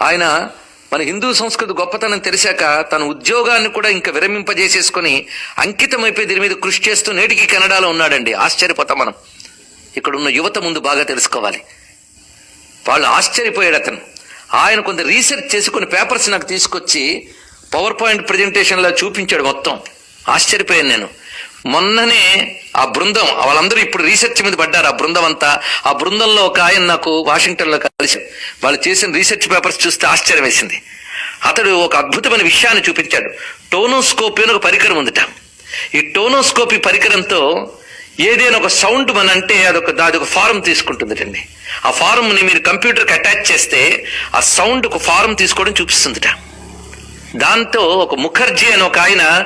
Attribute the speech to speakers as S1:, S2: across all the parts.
S1: ఆయన మన హిందూ సంస్కృతి గొప్పతనం తెలిసాక తన ఉద్యోగాన్ని కూడా ఇంకా విరమింపజేసేసుకుని అంకితమైపోయి దీని మీద కృషి చేస్తూ నేటికి కెనడాలో ఉన్నాడండి. ఆశ్చర్యపోతాం మనం. ఇక్కడ ఉన్న యువత ముందు బాగా తెలుసుకోవాలి. వాళ్ళు ఆశ్చర్యపోయాడు అతను. ఆయన కొంత రీసెర్చ్ చేసి కొన్ని పేపర్స్ నాకు తీసుకొచ్చి పవర్ పాయింట్ ప్రజెంటేషన్లా చూపించాడు మొత్తం. ఆశ్చర్యపోయాను నేను. మొన్ననే ఆ బృందం వాళ్ళందరూ ఇప్పుడు రీసెర్చ్ మీద పడ్డారు. ఆ బృందం అంతా, ఆ బృందంలో ఒక ఆయన నాకు వాషింగ్టన్లో కలిసి వాళ్ళు చేసిన రీసెర్చ్ పేపర్స్ చూస్తే ఆశ్చర్యం వేసింది. అతడు ఒక అద్భుతమైన విషయాన్ని చూపించాడు. టోనోస్కోపీ అని ఒక పరికరం ఉందిట. ఈ టోనోస్కోపీ పరికరంతో ఏదైనా ఒక సౌండ్ అంటే అదొక ఫారం తీసుకుంటుందిటండి. ఆ ఫారంని మీరు కంప్యూటర్కి అటాచ్ చేస్తే ఆ సౌండ్ ఒక ఫారం తీసుకోవడం చూపిస్తుందిట. దాంతో ఒక ముఖర్జీ అని ఒక ఆయన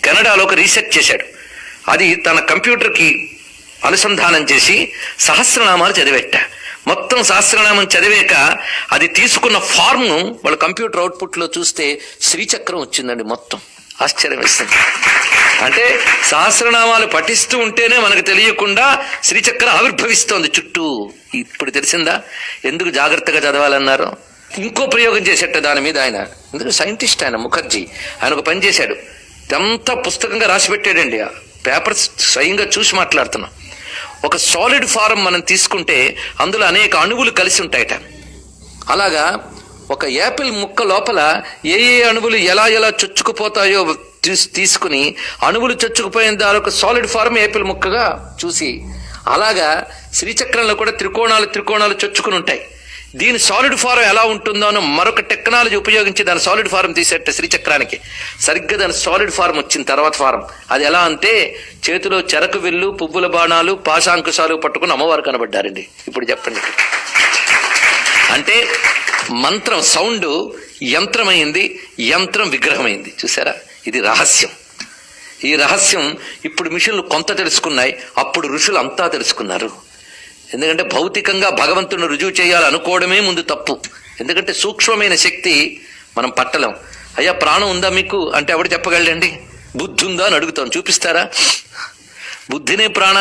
S1: కెనడాలో ఒక రీసెర్చ్ చేశాడు. అది తన కంప్యూటర్కి అనుసంధానం చేసి సహస్రనామాలు చదివేట. మొత్తం సహస్రనామం చదివాక అది తీసుకున్న ఫార్మ్ను వాళ్ళ కంప్యూటర్ అవుట్పుట్లో చూస్తే శ్రీచక్రం వచ్చిందండి. మొత్తం ఆశ్చర్యం వేస్తుంది. అంటే సహస్రనామాలు పఠిస్తూ ఉంటేనే మనకు తెలియకుండా శ్రీచక్రం ఆవిర్భవిస్తోంది చుట్టూ. ఇప్పుడు తెలిసిందా ఎందుకు జాగ్రత్తగా చదవాలన్నారు? ఇంకో ప్రయోగం చేసేట దాని మీద ఆయన. ఎందుకు సైంటిస్ట్ ఆయన ముఖర్జీ. ఆయన ఒక పని చేశాడు. ఇదంతా పుస్తకంగా రాసి పెట్టాడండి. ఆ పేపర్స్ స్వయంగా చూసి మాట్లాడుతున్నాం. ఒక సాలిడ్ ఫారం మనం తీసుకుంటే అందులో అనేక అణువులు కలిసి ఉంటాయట. అలాగా ఒక యాపిల్ ముక్క లోపల ఏ ఏ అణువులు ఎలా ఎలా చొచ్చుకుపోతాయో తీసుకుని అణువులు చొచ్చుకుపోయిన దాని ఒక సాలిడ్ ఫారం యాపిల్ ముక్కగా చూసి, అలాగా శ్రీచక్రంలో కూడా త్రికోణాలు చొచ్చుకుని ఉంటాయి. దీని సాలిడ్ ఫారం ఎలా ఉంటుందో అని మరొక టెక్నాలజీ ఉపయోగించి దాని సాలిడ్ ఫారం తీసేట శ్రీచక్రానికి. సరిగ్గా దాని సాలిడ్ ఫారం వచ్చిన తర్వాత ఫారం అది ఎలా అంటే చేతిలో చెరకు విల్లు, పువ్వుల బాణాలు, పాశాంకుశాలు పట్టుకుని అమ్మవారు కనబడ్డారండి. ఇప్పుడు చెప్పండి. అంటే మంత్రం సౌండ్ యంత్రమైంది, యంత్రం విగ్రహమైంది. చూసారా? ఇది రహస్యం. ఈ రహస్యం ఇప్పుడు మిషన్లు కొంత తెలుసుకున్నాయి, అప్పుడు ఋషులు అంతా తెలుసుకున్నారు. ఎందుకంటే భౌతికంగా భగవంతుని రుజువు చేయాలనుకోవడమే ముందు తప్పు. ఎందుకంటే సూక్ష్మమైన శక్తి మనం పట్టలేం. అయ్యా ప్రాణం ఉందా మీకు అంటే ఎవడు చెప్పగలండి? బుద్ధి ఉందా అని అడుగుతాం. చూపిస్తారా? బుద్ధినే ప్రాణ